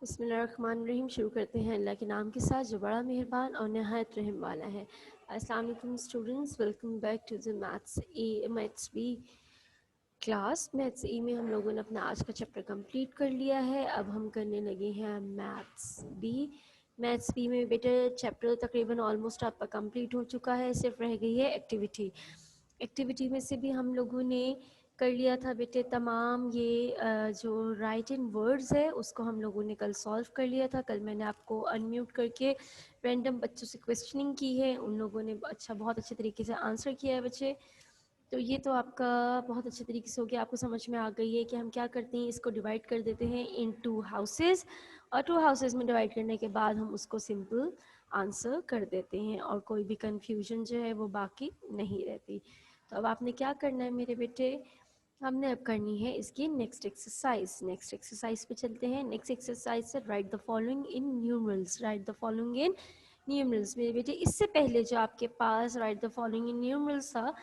बिस्मिल्लाहिर्रहमानिर्रहीम। शुरू करते हैं अल्लाह के नाम के साथ जो बड़ा मेहरबान और नहायत रहम वाला है। अस्सलाम वालेकुम students, welcome back to the maths B class. Maths E में हम लोगों ने अपना आज का चैप्टर कंप्लीट कर लिया है। अब हम करने लगे हैं मैथ्स बी। मैथ्स बी में बेटे चैप्टर तकरीबन ऑलमोस्ट आपका कंप्लीट हो चुका है, सिर्फ रह गई है एक्टिविटी। एक्टिविटी में से भी हम लोगों ने कर लिया था बेटे तमाम ये जो राइट इन वर्ड्स है उसको हम लोगों ने कल सॉल्व कर लिया था। कल मैंने आपको अनम्यूट करके रैंडम बच्चों से क्वेश्चनिंग की है, उन लोगों ने बहुत अच्छे तरीके से आंसर किया है बच्चे। तो ये तो आपका बहुत अच्छे तरीके से हो गया, आपको समझ में आ गई है कि हम क्या करते हैं, इसको डिवाइड कर देते हैं इन 2 हाउसेस और 2 हाउसेस में डिवाइड करने के बाद हम उसको सिंपल आंसर कर देते हैं और कोई भी कंफ्यूजन जो है वो बाकी नहीं रहती। तो अब आपने क्या करना है मेरे बेटे, हमने अब करनी है इसकी नेक्स्ट एक्सरसाइज। नेक्स्ट एक्सरसाइज पे चलते हैं। नेक्स्ट एक्सरसाइज से write the following in numerals. Write the following in numerals मेरे बेटे, इससे पहले जो आपके पास write the following in numerals था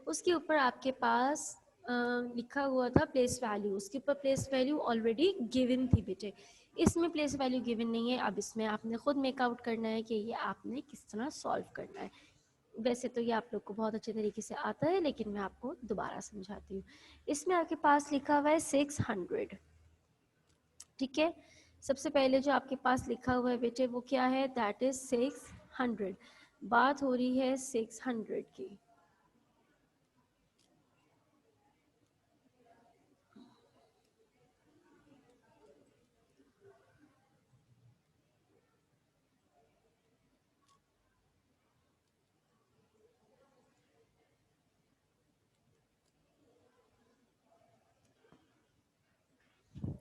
उसके ऊपर आपके पास लिखा हुआ था प्लेस वैल्यू। उसके ऊपर प्लेस वैल्यू ऑलरेडी गिवन थी बेटे, इसमें प्लेस वैल्यू गिवन नहीं है। अब इसमें आपने खुद मेकआउट करना है कि ये आपने किस तरह सॉल्व करना है। वैसे तो ये आप लोग को बहुत अच्छे तरीके से आता है, लेकिन मैं आपको दोबारा समझाती हूँ। इसमें आपके पास लिखा हुआ है 600, ठीक है। सबसे पहले जो आपके पास लिखा हुआ है बेटे वो क्या है, दैट इज 600। बात हो रही है 600 की।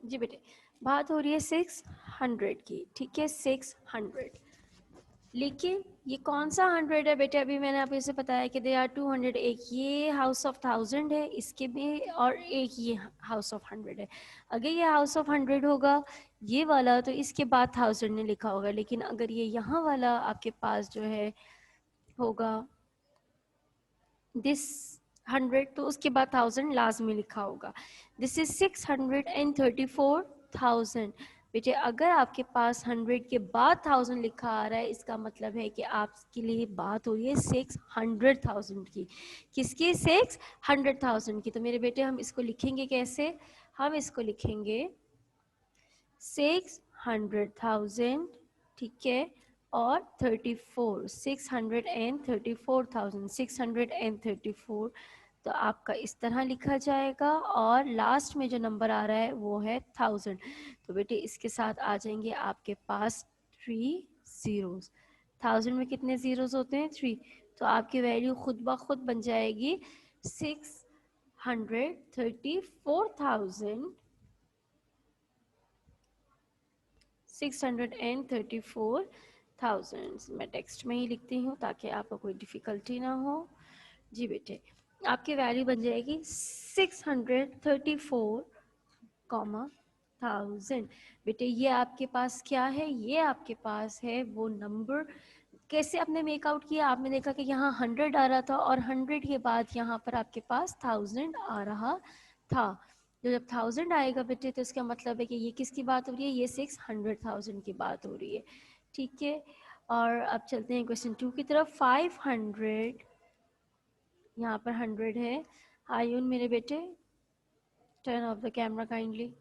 जी बेटे, बात हो रही है 600 की, ठीक है, 600। लेकिन ये कौन सा 100 है बेटे, अभी मैंने आपको इसे बताया कि दे आर 200। एक ये हाउस ऑफ 1000 है इसके भी, और एक ये हाउस ऑफ 100 है। अगर ये हाउस ऑफ 100 होगा ये वाला तो इसके बाद 1000 ने लिखा होगा, लेकिन अगर ये यहाँ वाला आपके पास जो है होगा दिस 100 तो उसके बाद 1000 लाजमी लिखा होगा। This is 634,000। बेटे अगर आपके पास 100 के बाद 1000 लिखा आ रहा है इसका मतलब है कि आपके लिए बात हो रही है 600,000 की। किसकी? 600,000 की। तो मेरे बेटे हम इसको लिखेंगे कैसे, हम इसको लिखेंगे 600,000, ठीक है, और 34, 634,000, 634। तो आपका इस तरह लिखा जाएगा और लास्ट में जो नंबर आ रहा है वो है 1000। तो बेटे इसके साथ आ जाएंगे आपके पास 3 जीरोस। 1000 में कितने जीरोस होते हैं? 3। तो आपकी वैल्यू खुद ब खुद बन जाएगी 634,000, 634,000। मैं टेक्स्ट में ही लिखती हूँ ताकि आपको कोई डिफ़िकल्टी ना हो। जी बेटे, आपकी वैल्यू बन जाएगी 634,000। बेटे ये आपके पास क्या है, ये आपके पास है वो नंबर। कैसे आपने मेकआउट किया, आपने देखा कि यहाँ 100 आ रहा था और 100 के बाद यहाँ पर आपके पास 1000 आ रहा था। तो जब 1000 आएगा बेटे तो इसका मतलब है कि ये किसकी बात हो रही है, ये 600,000 की बात हो रही है, ठीक है। और अब चलते हैं क्वेश्चन 2 की तरफ। 500, यहाँ पर 100 है। आयुन मेरे बेटे, turn off the camera kindly.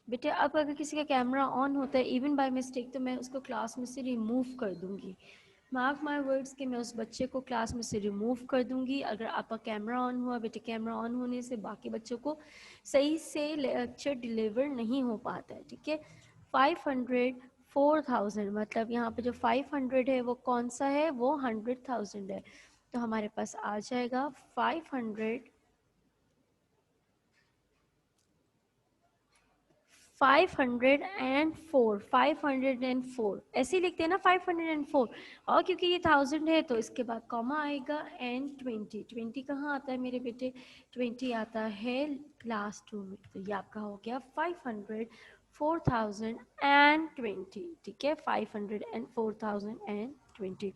बेटे अब अगर किसी का कैमरा ऑन होता है इवन बाय मिस्टेक तो मैं उसको क्लास में से रिमूव कर दूंगी। मार्क माय वर्ड्स कि मैं उस बच्चे को क्लास में से रिमूव कर दूंगी अगर आपका कैमरा ऑन हुआ। बेटे कैमरा ऑन होने से बाकी बच्चों को सही से लेक्चर डिलीवर नहीं हो पाता है, ठीक है। 500, 4000, मतलब यहाँ पे जो 500 है वो कौन सा है, वो 100,000 है। तो हमारे पास आ जाएगा 504, 504 ऐसे ही लिखते हैं ना 504। और क्योंकि ये 1000 है तो इसके बाद कॉमा आएगा एंड 20। 20 कहाँ आता है मेरे बेटे, 20 आता है लास्ट 2 में। तो ये आपका हो गया 504,020, ठीक है, 504,020।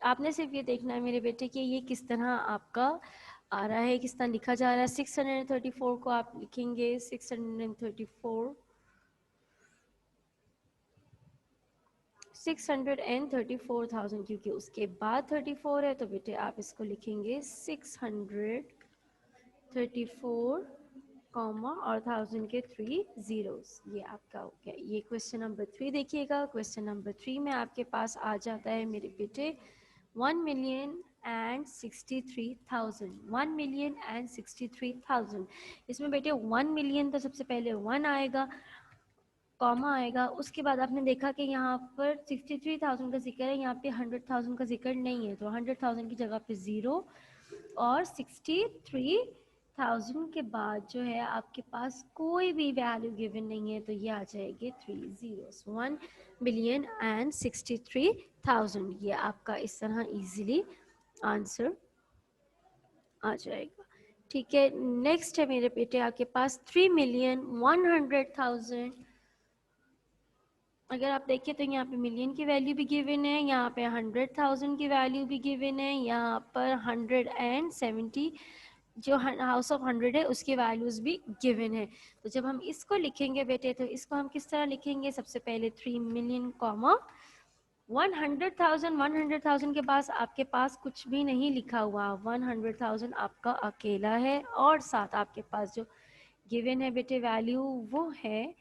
आपने सिर्फ ये देखना है मेरे बेटे कि ये किस तरह आपका आ रहा है, किस तरह लिखा जा रहा है। 634 को आप लिखेंगे 634, 634,000, क्योंकि उसके बाद 34 है तो बेटे आप इसको लिखेंगे 634 कॉमा और 1000 के 3 जीरोस। ये आपका हो गया। ये क्वेश्चन नंबर 3 देखिएगा। क्वेश्चन नंबर 3 में आपके पास आ जाता है मेरे बेटे 1,63,000, 1,63,000। इसमें बेटे 1 मिलियन तो सबसे पहले 1 आएगा, कॉमा आएगा, उसके बाद आपने देखा कि यहाँ पर 63,000 का जिक्र है, यहाँ पे 100,000 का जिक्र नहीं है, तो 100,000 की जगह पे 0 और 63,000 के बाद जो है आपके पास कोई भी वैल्यू गिवन नहीं है, तो ये आ जाएगी 3 zeros, 1,63,000। ये आपका इस तरह इजीली आंसर आ जाएगा। ठीक है, नेक्स्ट है मेरे बेटे आपके पास 3,100,000। अगर आप देखें तो यहाँ पे मिलियन की वैल्यू भी गिवन है, यहाँ पे 100,000 की वैल्यू भी गिवन है, यहाँ पर 170 जो हाउस ऑफ 100 है उसकी वैल्यूज भी गिवन है। तो जब हम इसको लिखेंगे बेटे तो इसको हम किस तरह लिखेंगे? सबसे पहले 3 मिलियन कॉमा 100,000, 100,000 के पास आपके पास कुछ भी नहीं लिखा हुआ, 100,000 आपका अकेला है और साथ आपके पास जो गिवन है बेटे वैल्यू वो है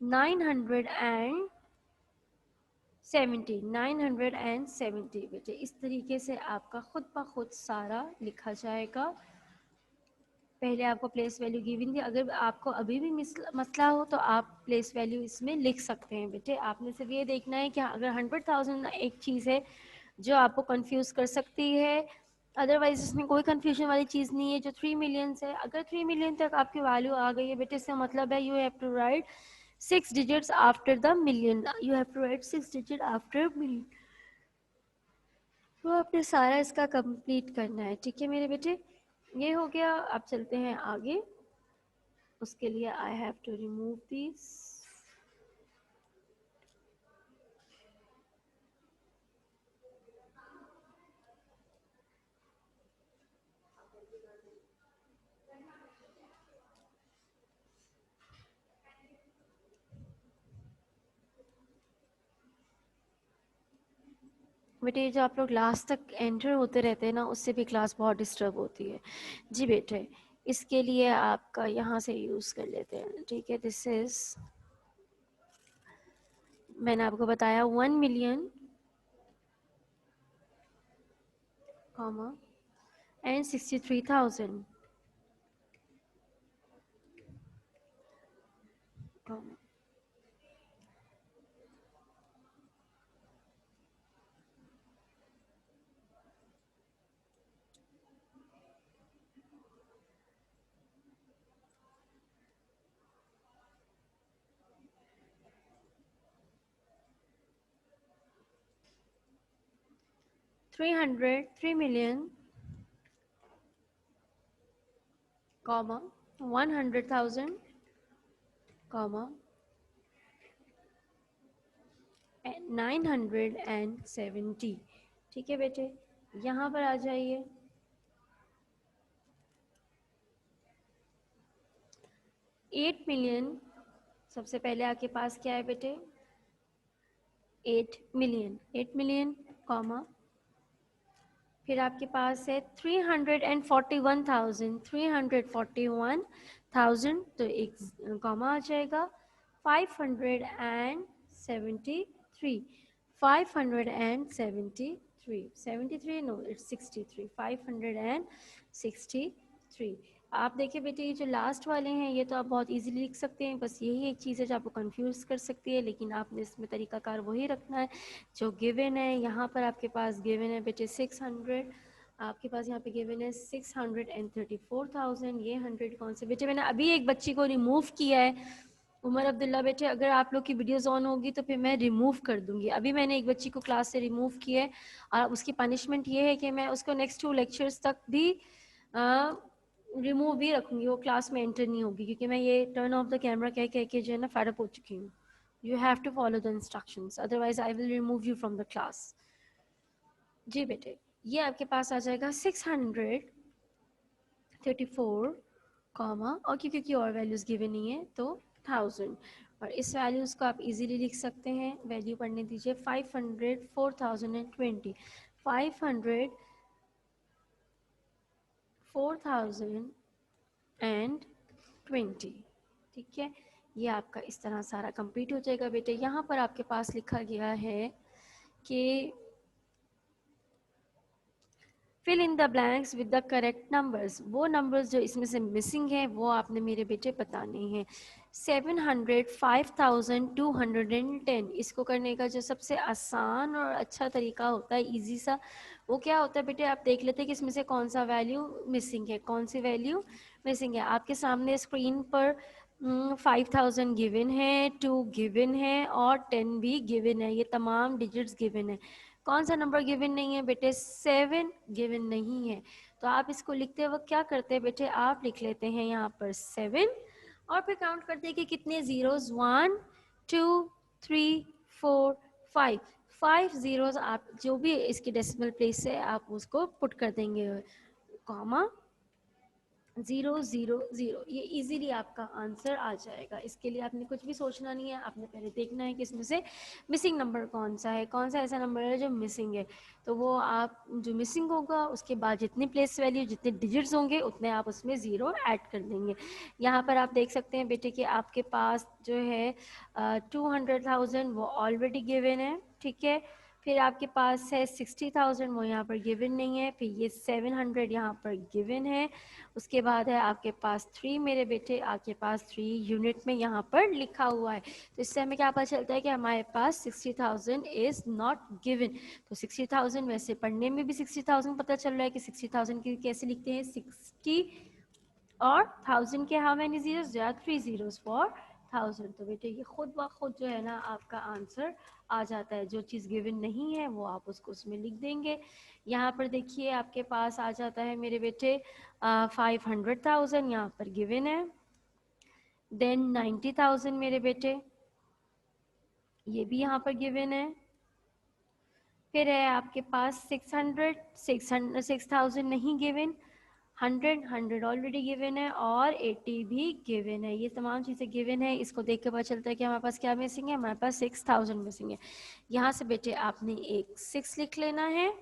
970 बेटे। इस तरीके से आपका खुद ब खुद सारा लिखा जाएगा। पहले आपको प्लेस वैल्यू गिवन थी, अगर आपको अभी भी मसला हो तो आप प्लेस वैल्यू इसमें लिख सकते हैं बेटे। आपने सिर्फ ये देखना है कि अगर 100,000 एक चीज़ है जो आपको कंफ्यूज कर सकती है, अदरवाइज इसमें कोई कंफ्यूजन वाली चीज़ नहीं है। जो 3 मिलियन है, अगर 3 मिलियन तक आपकी वैल्यू आ गई है बेटे, इसका मतलब है you have to write 6 digits after the million, you have to write 6 digit after million। तो आपने सारा इसका कंप्लीट करना है। ठीक है मेरे बेटे, ये हो गया। अब चलते हैं आगे। उसके लिए I have to remove this. बेटे जो आप लोग लास्ट तक एंटर होते रहते हैं ना, उससे भी क्लास बहुत डिस्टर्ब होती है। जी बेटे, इसके लिए आपका यहाँ से यूज़ कर लेते हैं। ठीक है, दिस इज, मैंने आपको बताया 1 million comma and 63,000 comma 3 million comma 100,000 comma 970। ठीक है बेटे, यहाँ पर आ जाइए। 8 मिलियन, सबसे पहले आपके पास क्या है बेटे? 8 मिलियन, 8 मिलियन कॉमा फिर आपके पास है 341,000, 341,000 तो एक कॉमा आ जाएगा। 573, 573, 73 नो इट्स 63, 563। आप देखिए बेटे, ये जो लास्ट वाले हैं ये तो आप बहुत इजीली लिख सकते हैं, बस यही एक चीज़ है जो आपको कंफ्यूज कर सकती है, लेकिन आपने इसमें तरीकाकार वही रखना है जो गिवन है। यहाँ पर आपके पास गिवन है बेटे 600, आपके पास यहाँ पे गिवन है 634,000। ये 100 कौन से बेटे? मैंने अभी एक बच्ची को रिमूव किया है, उमर अब्दुल्ला। बेटे अगर आप लोग की वीडियोस ऑन होगी तो फिर मैं रिमूव कर दूंगी। अभी मैंने एक बच्ची को क्लास से रिमूव किया है और उसकी पनिशमेंट ये है कि मैं उसको नेक्स्ट 2 लेक्चर्स तक भी रिमूव भी रखूंगी, वो क्लास में एंटर नहीं होगी, क्योंकि मैं ये टर्न ऑफ द कैमरा कह कह के जो है ना फेड अप हो चुकी हूँ। You have to follow the instructions, otherwise I will remove you from the class. जी बेटे, ये आपके पास आ जाएगा 634 कॉमा और क्योंकि और वैल्यूज गिवन नहीं है तो 1000। और इस वैल्यूज़ को आप इजीली लिख सकते हैं। वैल्यू पढ़ने दीजिए 500 4020, 500 4020, ठीक है। ये आपका इस तरह सारा कंप्लीट हो जाएगा बेटे। यहाँ पर आपके पास लिखा गया है कि fill in the blanks with the correct numbers. वो नंबर्स जो इसमें से मिसिंग है वो आपने मेरे बेटे बताने हैं। 700 5210, इसको करने का जो सबसे आसान और अच्छा तरीका होता है, इजी सा, वो क्या होता है बेटे, आप देख लेते हैं कि इसमें से कौन सा वैल्यू मिसिंग है, कौन सी वैल्यू मिसिंग है। आपके सामने स्क्रीन पर 5000 गिवन है, 2 गिवन है और 10 भी गिवन है। ये तमाम डिजिट्स गिवन है। कौन सा नंबर गिवन नहीं है बेटे? 7 गिवन नहीं है। तो आप इसको लिखते वक्त क्या करते हैं बेटे, आप लिख लेते हैं यहाँ पर 7 और फिर काउंट करते हैं कि कितने जीरोस, 1 2 3 4 5, 5 जीरोस आप जो भी इसकी डेसिमल प्लेस है आप उसको पुट कर देंगे, कॉमा 000, ये इजीली आपका आंसर आ जाएगा। इसके लिए आपने कुछ भी सोचना नहीं है, आपने पहले देखना है कि इसमें से मिसिंग नंबर कौन सा है, कौन सा ऐसा नंबर है जो मिसिंग है। तो वो आप जो मिसिंग होगा उसके बाद जितनी प्लेस वैल्यू, जितने डिजिट्स होंगे उतने आप उसमें ज़ीरो ऐड कर देंगे। यहाँ पर आप देख सकते हैं बेटे कि आपके पास जो है 200,000 वो ऑलरेडी गिवन है, ठीक है। फिर आपके पास है 60,000, वो यहाँ पर गिवन नहीं है। फिर ये 700 यहाँ पर गिवन है। उसके बाद है आपके पास 3 मेरे बेटे, आपके पास 3 यूनिट में यहाँ पर लिखा हुआ है। तो इससे हमें क्या पता चलता है कि हमारे पास 60,000 इज़ नॉट गिवन। तो 60,000 वैसे पढ़ने में भी 60,000 पता चल रहा है कि 60,000 की कैसे लिखते हैं, 60 और 1000 के हाउ मैनी जीरोस, या 3 जीरोस फॉर 1000। तो बेटे ये खुद ब खुद जो है ना आपका आंसर आ जाता है। जो चीज़ गिवन नहीं है वो आप उसको उसमें लिख देंगे। यहाँ पर देखिए आपके पास आ जाता है मेरे बेटे 500,000 यहाँ पर गिवन है। देन 90,000 मेरे बेटे, ये भी यहाँ पर गिवन है। फिर है आपके पास 6,000 नहीं गिवन, 100 ऑलरेडी गिवन है और 80 भी गिवन है। ये तमाम चीज़ें गिवन है। इसको देख के पता चलता है कि हमारे पास क्या मिसिंग है, हमारे पास 6,000 मिसिंग है। यहाँ से बेटे आपने एक 6 लिख लेना है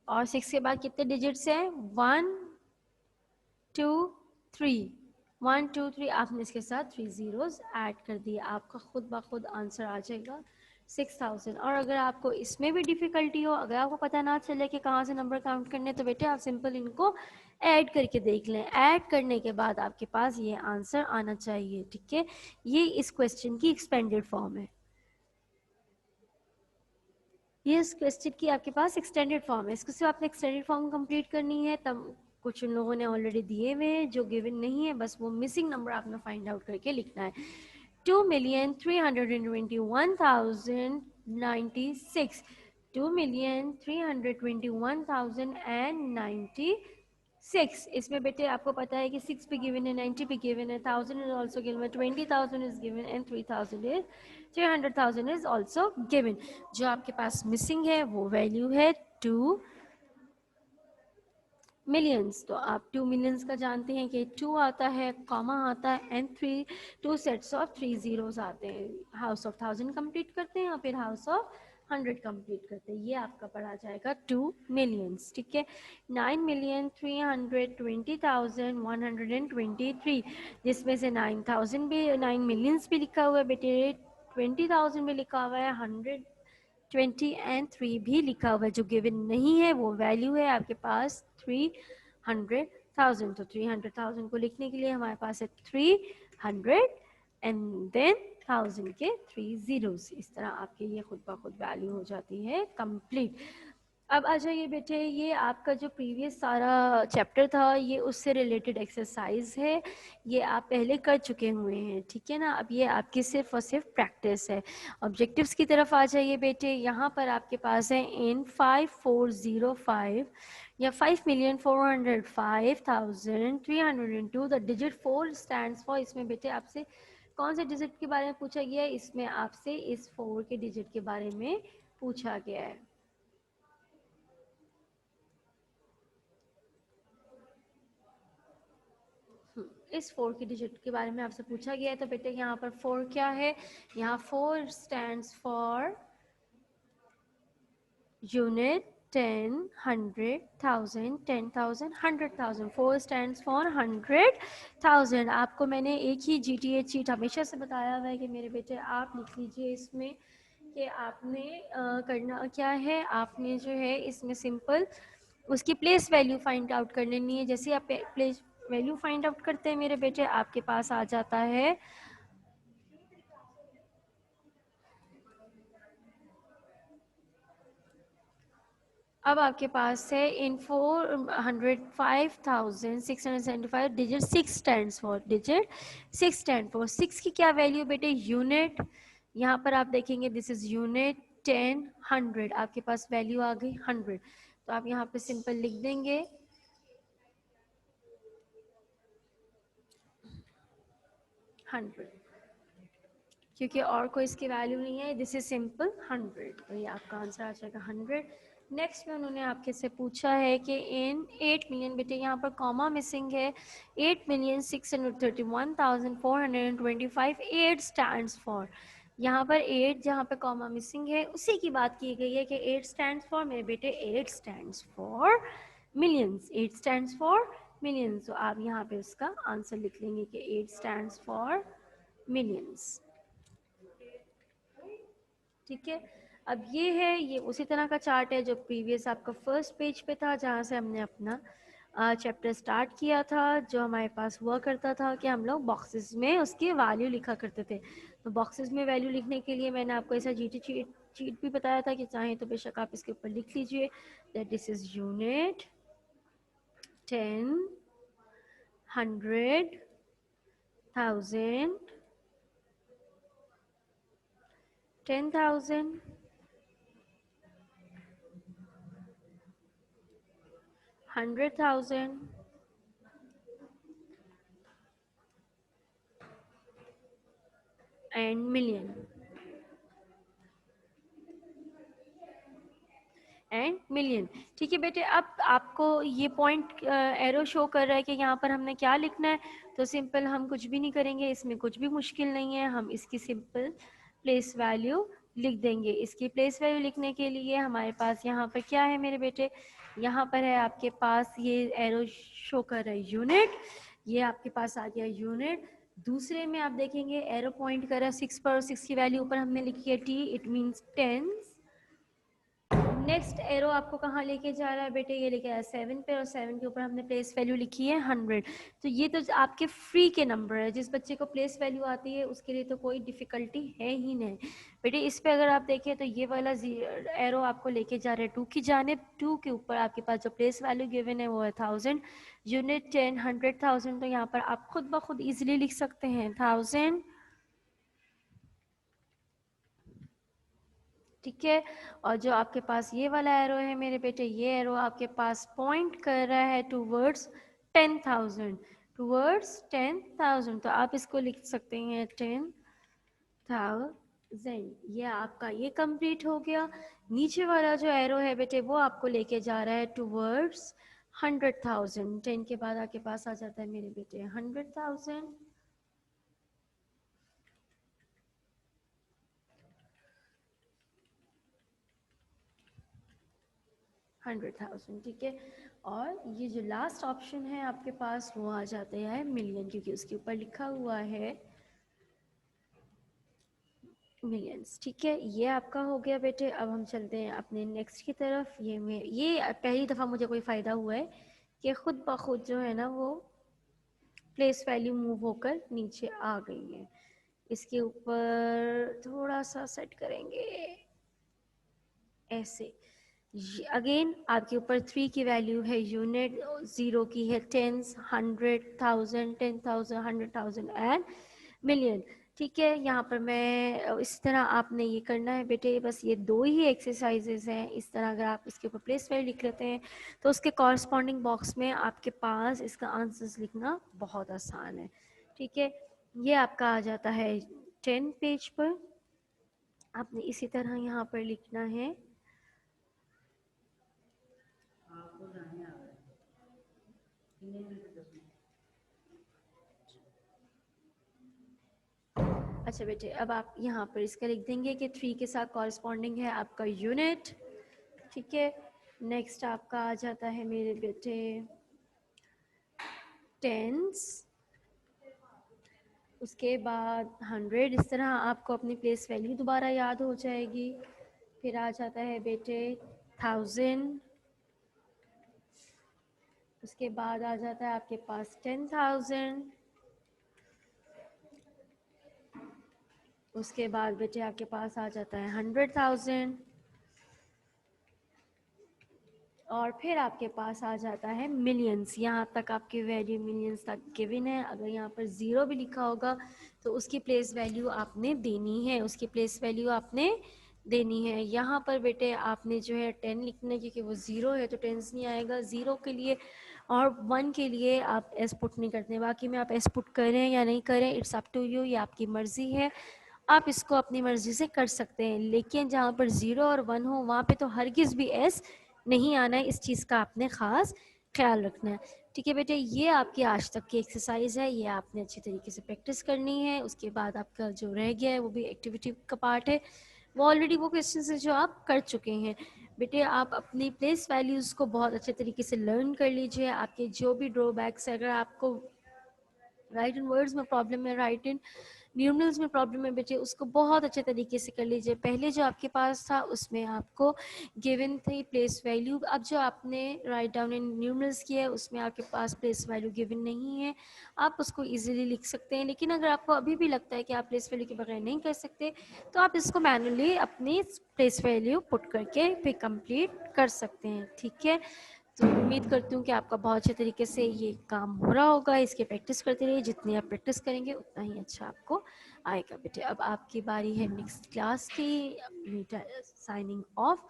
और 6 के बाद कितने डिजिट्स हैं, 1 2 3, 1 2 3, आपने इसके साथ 3 जीरोस ऐड कर दिए, आपका खुद ब खुद आंसर आ जाएगा 6,000। और अगर आपको इसमें भी डिफ़िकल्टी हो, अगर आपको पता ना चले कि कहाँ से नंबर काउंट करने, तो बेटे आप सिंपल इनको ऐड करके देख लें। ऐड करने के बाद आपके पास ये आंसर आना चाहिए, ठीक है। ये इस क्वेश्चन की एक्सपेंडेड फॉर्म है। ये इस क्वेश्चन की आपके पास एक्सटेंडेड फॉर्म है। इसको सिर्फ आपने एक्सटेंडेड फॉर्म कंप्लीट करनी है। तब कुछ उन लोगों ने ऑलरेडी दिए हुए हैं जो गिवन नहीं है, बस वो मिसिंग नंबर आपने फाइंड आउट करके लिखना है। 2,321,096, 2,321,096। इसमें बेटे आपको पता है कि 6 भी गिवन है, 90 भी गिवन है, 1000 is also given, 20,000 is given and 300,000 is also given. जो आपके पास मिसिंग है वो वैल्यू है 2 मिलियंस। तो आप 2 मिलियंस का जानते हैं कि 2 आता है, कॉमा आता है एंड 3, 2 सेट्स ऑफ 3 जीरोस आते हैं। हाउस ऑफ 1000 कंप्लीट करते हैं और फिर हाउस ऑफ 100 कंप्लीट करते हैं। ये आपका पढ़ा जाएगा 2 मिलियंस, ठीक है। 9,320,123, जिसमें से 9,000 भी, 9 मिलियंस भी लिखा हुआ है बेटे, 20,000 भी लिखा हुआ है, 120 एंड 3 भी लिखा हुआ है। जो गिवन नहीं है वो वैल्यू है आपके पास 300,000। तो 300,000 को लिखने के लिए हमारे पास है 300 एंड देन 1000 के 3 जीरोस। इस तरह आपके ये खुद ब खुद वैल्यू हो जाती है कंप्लीट। अब आ जाइए बेटे, ये आपका जो प्रीवियस सारा चैप्टर था ये उससे रिलेटेड एक्सरसाइज है। ये आप पहले कर चुके हुए हैं, ठीक है ना। अब ये आपकी सिर्फ और सिर्फ प्रैक्टिस है। ऑब्जेक्टिव्स की तरफ आ जाइए बेटे। यहाँ पर आपके पास है इन 5405 या 5,405,302 द डिजिट 4 स्टैंड्स फॉर। इसमें बेटे आपसे कौन से डिजिट के बारे में पूछा गया है? इसमें आपसे इस 4 के डिजिट के बारे में पूछा गया है। इस 4 की डिजिट के बारे में आपसे पूछा गया है, तो बेटे यहाँ पर 4 क्या है, यहाँ 4 stands for unit, 10, 100, 1000, 10,000, 100,000। 4 stands for 100,000। आपको मैंने एक ही GTH चीट हमेशा से बताया हुआ है कि मेरे बेटे आप लिख लीजिए इसमें कि आपने करना क्या है, आपने जो है इसमें सिंपल उसकी प्लेस वैल्यू फाइंड आउट कर लेनी है। जैसे आप प्लेस वैल्यू फाइंड आउट करते हैं मेरे बेटे, आपके पास आ जाता है, अब आपके पास है इन 405,675 digit 6 stands for, digit 6 stand for. 6 की क्या वैल्यू बेटे, यूनिट, यहाँ पर आप देखेंगे दिस इज यूनिट, 10, 100, आपके पास वैल्यू आ गई 100। तो आप यहाँ पे सिंपल लिख देंगे 100, क्योंकि और कोई इसकी वैल्यू नहीं है, दिस इज सिंपल 100, तो ये आपका आंसर आ जाएगा 100। नेक्स्ट में उन्होंने आपके से पूछा है कि इन 8 मिलियन, बेटे यहाँ पर कॉमा मिसिंग है, 8,631,425 8 स्टैंड्स फॉर। यहाँ पर 8 जहाँ पे कॉमा मिसिंग है उसी की बात की गई है कि 8 स्टैंड्स फॉर, मेरे बेटे 8 stands for millions, 8 stands for millions. तो आप यहाँ पे उसका आंसर लिख लेंगे कि 8 स्टैंड्स फॉर मिलियंस। ठीक है, अब ये है, ये उसी तरह का चार्ट है जो प्रीवियस आपका फर्स्ट पेज पे था, जहाँ से हमने अपना चैप्टर स्टार्ट किया था। जो हमारे पास हुआ करता था कि हम लोग बॉक्सेस में उसकी वैल्यू लिखा करते थे। तो बॉक्सेस में वैल्यू लिखने के लिए मैंने आपको ऐसा जीटी चीट भी बताया था कि चाहे तो बेशक आप इसके ऊपर लिख लीजिए that this is unit, 10, 100, 1000, 10,000, 100,000 and million, and million. ठीक है बेटे, अब आपको ये पॉइंट एरो शो कर रहा है कि यहाँ पर हमने क्या लिखना है। तो सिंपल हम कुछ भी नहीं करेंगे, इसमें कुछ भी मुश्किल नहीं है, हम इसकी सिंपल प्लेस वैल्यू लिख देंगे। इसकी प्लेस वैल्यू लिखने के लिए हमारे पास यहाँ पर क्या है मेरे बेटे, यहाँ पर है आपके पास ये एरो शो कर रहा है यूनिट, ये आपके पास आ गया यूनिट। दूसरे में आप देखेंगे एरो पॉइंट कर रहा है 6 पर, और 6 की वैल्यू ऊपर हमने लिखी है T, it means tense. Next arrow आपको कहाँ लेके जा रहा है बेटे, ये लेके आया 7 पे, और 7 के ऊपर हमने प्लेस वैल्यू लिखी है 100। तो ये तो आपके फ्री के नंबर है, जिस बच्चे को प्लेस वैल्यू आती है उसके लिए तो कोई डिफिकल्टी है ही नहीं बेटे। इस पे अगर आप देखें तो ये वाला एरो आपको लेके जा रहा है 2 की जानिब। 2 के ऊपर आपके पास जो प्लेस वैल्यू गिवन है वो है 1000, यूनिट 10, 100,000। तो यहाँ पर आप खुद ब खुद ईजिली लिख सकते हैं 1000। ठीक है, और जो आपके पास ये वाला एरो है मेरे बेटे, ये एरो आपके पास पॉइंट कर रहा है टूवर्ड्स 10,000, टूवर्ड्स 10,000। तो आप इसको लिख सकते हैं 10,000। ये आपका ये कंप्लीट हो गया। नीचे वाला जो एरो है बेटे वो आपको लेके जा रहा है टूवर्ड्स 100,000। 10 के बाद आपके पास आ जाता है मेरे बेटे 100,000, 100,000। ठीक है, और ये जो लास्ट ऑप्शन है आपके पास वो आ जाते हैं मिलियन, क्योंकि उसके ऊपर लिखा हुआ है मिलियंस। ठीक है, ये आपका हो गया बेटे। अब हम चलते हैं अपने नेक्स्ट की तरफ। ये पहली दफ़ा मुझे कोई फ़ायदा हुआ है कि खुद ब खुद जो है ना वो प्लेस वैल्यू मूव होकर नीचे आ गई है। इसके ऊपर थोड़ा सा सेट करेंगे ऐसे। अगेन आपके ऊपर 3 की वैल्यू है यूनिट, 0 की है टेंस, 100,000, 10,000, 100,000 एंड मिलियन। ठीक है, यहाँ पर मैं इस तरह आपने ये करना है बेटे, बस ये 2 ही एक्सरसाइजेज हैं। इस तरह अगर आप इसके ऊपर प्लेस वैल्यू लिख लेते हैं तो उसके कॉरस्पॉन्डिंग बॉक्स में आपके पास इसका आंसर्स लिखना बहुत आसान है। ठीक है, ये आपका आ जाता है 10 पेज पर। आपने इसी तरह यहाँ पर लिखना है अच्छा बेटे, अब आप यहाँ पर इसका लिख देंगे कि 3 के साथ कॉरस्पॉन्डिंग है आपका यूनिट, ठीक है। नेक्स्ट आपका आ जाता है मेरे बेटे टेंस, उसके बाद 100। इस तरह आपको अपनी प्लेस वैल्यू दोबारा याद हो जाएगी। फिर आ जाता है बेटे 1000, उसके बाद आ जाता है आपके पास 10,000, उसके बाद बेटे आपके पास आ जाता है 100,000, और फिर आपके पास आ जाता है मिलियंस। यहाँ तक आपकी वैल्यू मिलियंस तक गिवन है। अगर यहाँ पर ज़ीरो भी लिखा होगा तो उसकी प्लेस वैल्यू आपने देनी है, उसकी प्लेस वैल्यू आपने देनी है। यहाँ पर बेटे आपने जो है 10 लिखना है, क्योंकि वो ज़ीरो है तो टेंस नहीं आएगा। ज़ीरो के लिए और 1 के लिए आप एस पुट नहीं करते, बाकी में आप एस पुट करें या नहीं करें, इट्स अप टू यू, ये आपकी मर्ज़ी है। आप इसको अपनी मर्ज़ी से कर सकते हैं, लेकिन जहाँ पर ज़ीरो और 1 हो वहाँ पे तो हरगिज़ भी एस नहीं आना है। इस चीज़ का आपने ख़ास ख्याल रखना है, ठीक है बेटे। ये आपकी आज तक की एक्सरसाइज है, ये आपने अच्छी तरीके से प्रैक्टिस करनी है। उसके बाद आपका जो रह गया है वो भी एक्टिविटी का पार्ट है, वो ऑलरेडी वो क्वेश्चन है जो आप कर चुके हैं। बेटे आप अपनी प्लेस वैल्यूज़ को बहुत अच्छे तरीके से लर्न कर लीजिए। आपके जो भी ड्रॉबैक्स है, अगर आपको राइट इन वर्ड्स में प्रॉब्लम है, राइट इन न्यूमरल्स में प्रॉब्लम है बेटे, उसको बहुत अच्छे तरीके से कर लीजिए। पहले जो आपके पास था उसमें आपको गिवन थी प्लेस वैल्यू, अब जो आपने राइट डाउन इन न्यूमरल्स किया है उसमें आपके पास प्लेस वैल्यू गिवन नहीं है। आप उसको इजीली लिख सकते हैं, लेकिन अगर आपको अभी भी लगता है कि आप प्लेस वैल्यू के बगैर नहीं कर सकते तो आप इसको मैनुअली अपनी प्लेस वैल्यू पुट करके फिर कंप्लीट कर सकते हैं, ठीक है। तो उम्मीद करती हूँ कि आपका बहुत अच्छे तरीके से ये काम हो रहा होगा। इसकी प्रैक्टिस करते रहिए, जितनी आप प्रैक्टिस करेंगे उतना ही अच्छा आपको आएगा बेटे। अब आपकी बारी है नेक्स्ट क्लास की, साइनिंग ऑफ।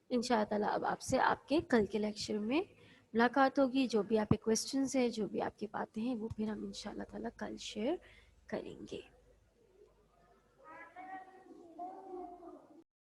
इंशाअल्लाह ताला अब आपसे आपके कल के लेक्चर में मुलाकात होगी। जो भी आपके क्वेश्चंस हैं, जो भी आपकी बातें हैं, वो फिर हम इंशाअल्लाह ताला कल शेयर करेंगे।